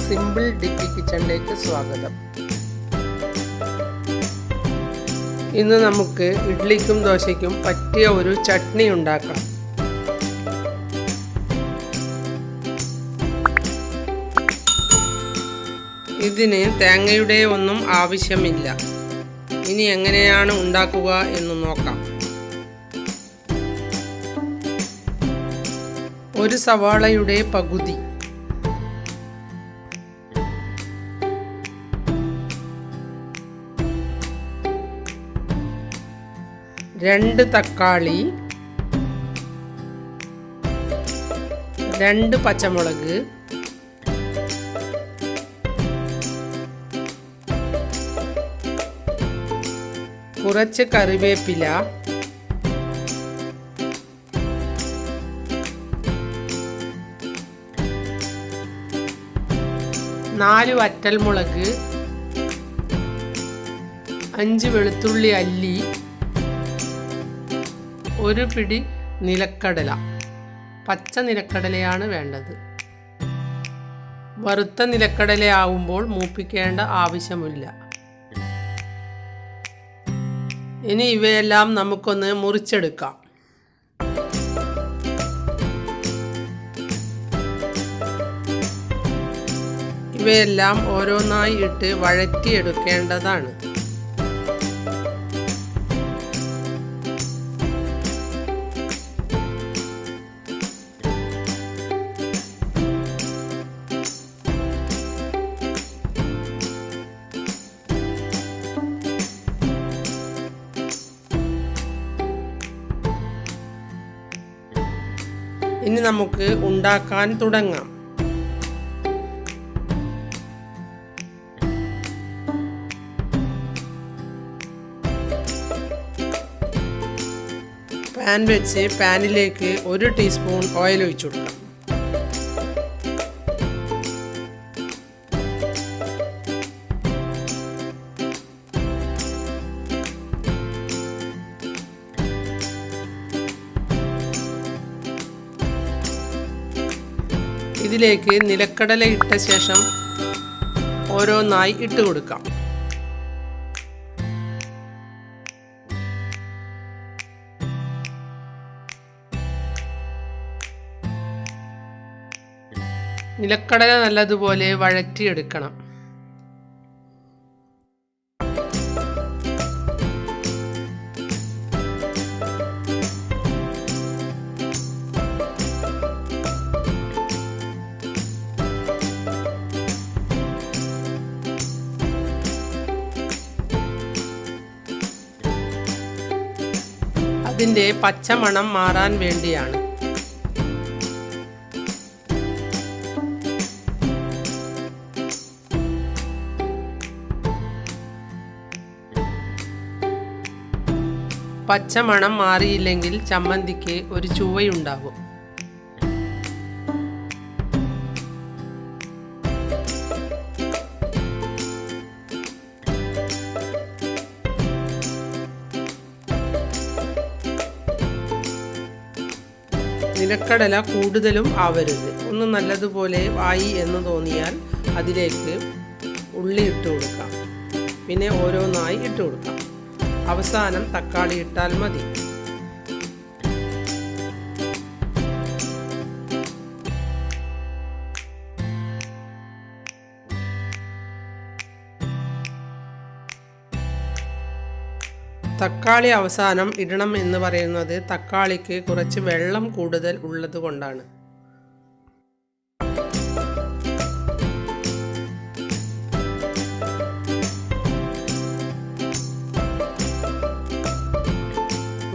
Simple ഡിപ്പി കിച്ചണിലേക്ക് സ്വാഗതം. ഇന്ന് നമുക്ക് ഇഡ്ലിക്കും ദോശയ്ക്കും പറ്റിയ ഒരു ചട്നി ഉണ്ടാക്കാം. ഇതിന് തേങ്ങയുടെ ഒന്നും ആവശ്യമില്ല. ഇനി എങ്ങനെയാണ് ഉണ്ടാക്കുക എന്ന് നോക്കാം. ഒരു സവാളയുടെ പകുതി, രണ്ട് തക്കാളി, രണ്ട് പച്ചമുളക്, കുറച്ച് കറിവേപ്പില, നാല് വറ്റൽമുളക്, 5 വെളുത്തുള്ളി അല്ലി, ഒരു പിടി നിലക്കടല. പച്ച നിലക്കടലയാണ് വേണ്ടത്. വറുത്ത നിലക്കടലയാവുമ്പോൾ മൂപ്പിക്കേണ്ട ആവശ്യമില്ല. ഇനി ഇവയെല്ലാം നമുക്കൊന്ന് മുറിച്ചെടുക്കാം. ഇവയെല്ലാം ഓരോന്നായി ഇട്ട് വഴറ്റിയെടുക്കേണ്ടതാണ്. ഇനി നമുക്ക് ഉണ്ടാക്കാൻ തുടങ്ങാം. പാൻ വെച്ച് പാനിലേക്ക് 1 ടീസ്പൂൺ ഓയിൽ ഒഴിച്ചു കൊടുക്കാം. ഇതിലേക്ക് നിലക്കടല ഇട്ട ശേഷം ഓരോന്നായി ഇട്ട് കൊടുക്കാം. നിലക്കടല നല്ലതുപോലെ വഴറ്റിയെടുക്കണം. അതിൻ്റെ പച്ചമണം മാറാൻ വേണ്ടിയാണ്. പച്ചമണം മാറിയില്ലെങ്കിൽ ചമ്മന്തിക്ക് ഒരു ചുവയുണ്ടാകും. നിലക്കടല കൂടുതലും ആവരുത്. ഒന്ന് നല്ലതുപോലെ ആയി എന്ന് തോന്നിയാൽ അതിലേക്ക് ഉള്ളി ഇട്ട് കൊടുക്കാം. പിന്നെ ഓരോന്നായി ഇട്ട് കൊടുക്കാം. അവസാനം തക്കാളി ഇട്ടാൽ മതി. തക്കാളി അവസാനം ഇടണം എന്ന് പറയുന്നത് തക്കാളിക്ക് കുറച്ച് വെള്ളം കൂടുതൽ ഉള്ളത് കൊണ്ടാണ്.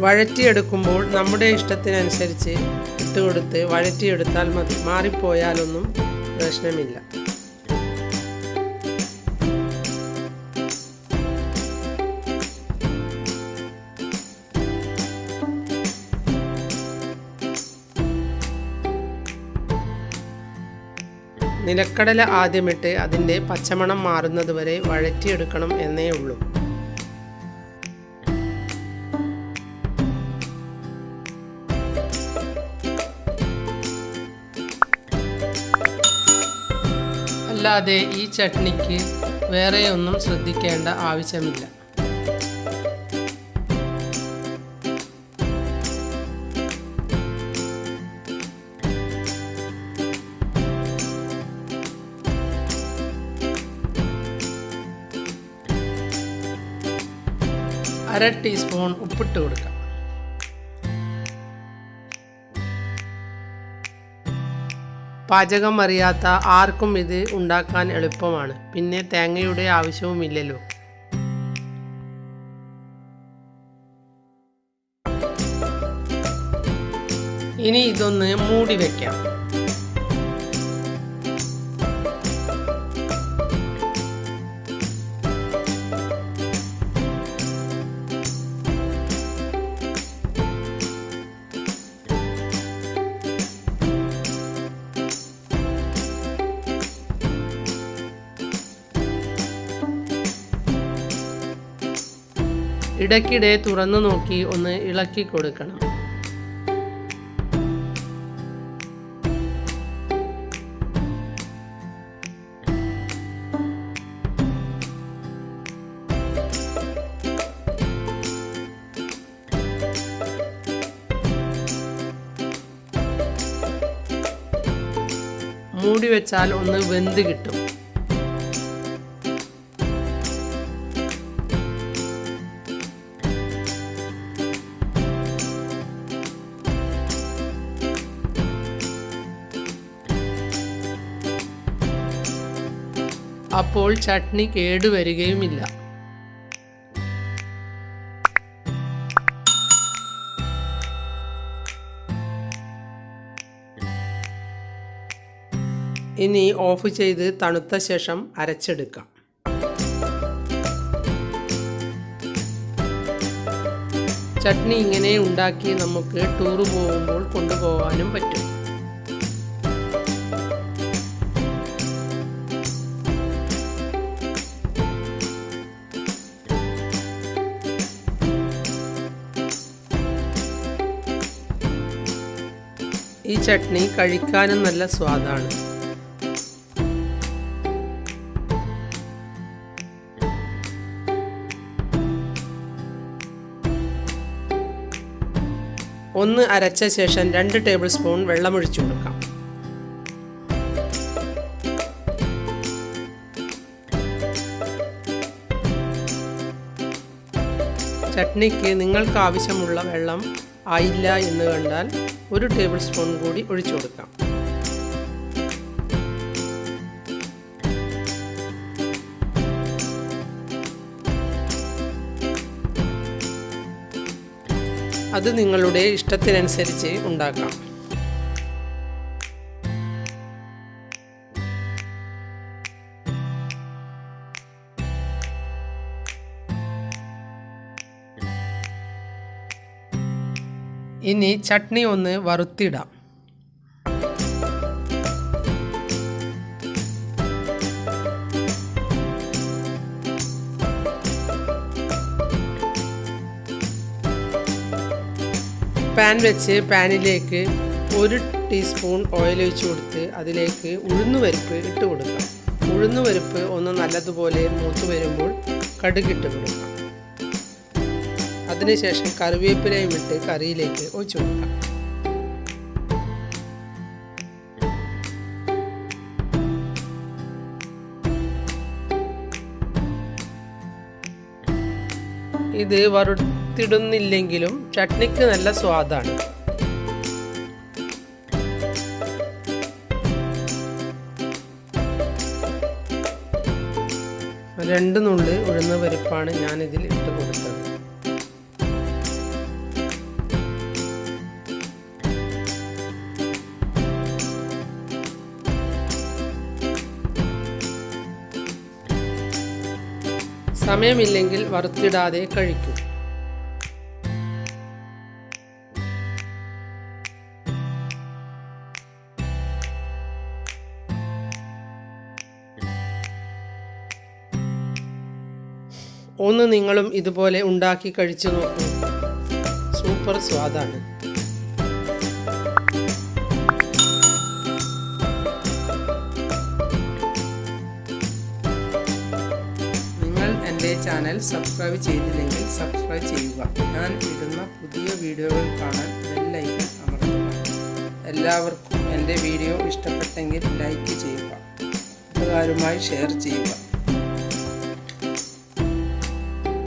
വഴറ്റിയെടുക്കുമ്പോൾ നമ്മുടെ ഇഷ്ടത്തിനനുസരിച്ച് ഇട്ടുകൊടുത്ത് വഴറ്റിയെടുത്താൽ മതി. മാറിപ്പോയാലൊന്നും പ്രശ്നമില്ല. നിലക്കടല ആദ്യമിട്ട് അതിൻ്റെ പച്ചമണം മാറുന്നത് വരെ വഴറ്റിയെടുക്കണം എന്നേ ഉള്ളൂ. അല്ലാതെ ഈ ചട്നിക്ക് വേറെയൊന്നും ശ്രദ്ധിക്കേണ്ട ആവശ്യമില്ല. അര ടീസ്പൂൺ ഉപ്പിട്ട് കൊടുക്കാം. പാചകം അറിയാത്ത ആർക്കും ഇത് ഉണ്ടാക്കാൻ എളുപ്പമാണ്. പിന്നെ തേങ്ങയുടെ ആവശ്യവുമില്ലല്ലോ. ഇനി ഇതൊന്ന് മൂടി വയ്ക്കാം. ഇടയ്ക്കിടെ തുറന്നു നോക്കി ഒന്ന് ഇളക്കി കൊടുക്കണം. മൂടി വെച്ചാൽ ഒന്ന് വെന്ത് കിട്ടും. അപ്പോൾ ചട്നി കേടുവരികയുമില്ല. ഇനി ഓഫ് ചെയ്ത് തണുത്ത ശേഷം അരച്ചെടുക്കാം. ചട്നി ഇങ്ങനെ ഉണ്ടാക്കി നമുക്ക് ടൂർ പോകുമ്പോൾ കൊണ്ടുപോകാനും പറ്റും. ഈ ചട്നി കഴിക്കാനും നല്ല സ്വാദാണ്. ഒന്ന് അരച്ച ശേഷം 2 ടേബിൾ സ്പൂൺ വെള്ളമൊഴിച്ചു കൊടുക്കാം. ചട്നിക്ക് നിങ്ങൾക്ക് ആവശ്യമുള്ള വെള്ളം ആയില്ല എന്ന് കണ്ടാൽ 1 ടേബിൾ സ്പൂൺ കൂടി ഒഴിച്ചു കൊടുക്കാം. അത് നിങ്ങളുടെ ഇഷ്ടത്തിനനുസരിച്ച് ഉണ്ടാക്കാം. ഇനി ചട്നി ഒന്ന് വറുത്തിടാം. പാൻ വെച്ച് പാനിലേക്ക് 1 ടീസ്പൂൺ ഓയിൽ ഒഴിച്ച് കൊടുത്ത് അതിലേക്ക് ഉഴുന്നുപരിപ്പ് ഇട്ട് കൊടുക്കാം. ഉഴുന്നുപരിപ്പ് ഒന്ന് നല്ലതുപോലെ മൂത്ത് വരുമ്പോൾ കടുകിട്ട് കൊടുക്കാം. അതിനുശേഷം കറിവേപ്പിലയും ഇട്ട് കറിയിലേക്ക് ഒഴിച്ചു കൊടുക്കാം. ഇത് വറുത്തിടുന്നില്ലെങ്കിലും ചട്നിക്ക് നല്ല സ്വാദാണ്. രണ്ട് നുള്ളി ഉഴുന്ന പരിപ്പാണ് ഞാനിതിൽ ഇട്ട് കൊടുത്തത്. സമയമില്ലെങ്കിൽ വറുത്തിടാതെ കഴിക്കും. ഒന്ന് നിങ്ങളും ഇതുപോലെ ഉണ്ടാക്കി കഴിച്ചു നോക്കൂ. സൂപ്പർ സ്വാദാണ്. എൻ്റെ ചാനൽ സബ്സ്ക്രൈബ് ചെയ്തില്ലെങ്കിൽ സബ്സ്ക്രൈബ് ചെയ്യുക. ഞാൻ ഇടുന്ന പുതിയ വീഡിയോകൾ കാണാൻ ബെൽ ഐക്കൺ അമർത്തുക. എല്ലാവർക്കും എൻ്റെ വീഡിയോ ഇഷ്ടപ്പെട്ടെങ്കിൽ ലൈക്ക് ചെയ്യുക, കൂട്ടുകാരുമായി ഷെയർ ചെയ്യുക.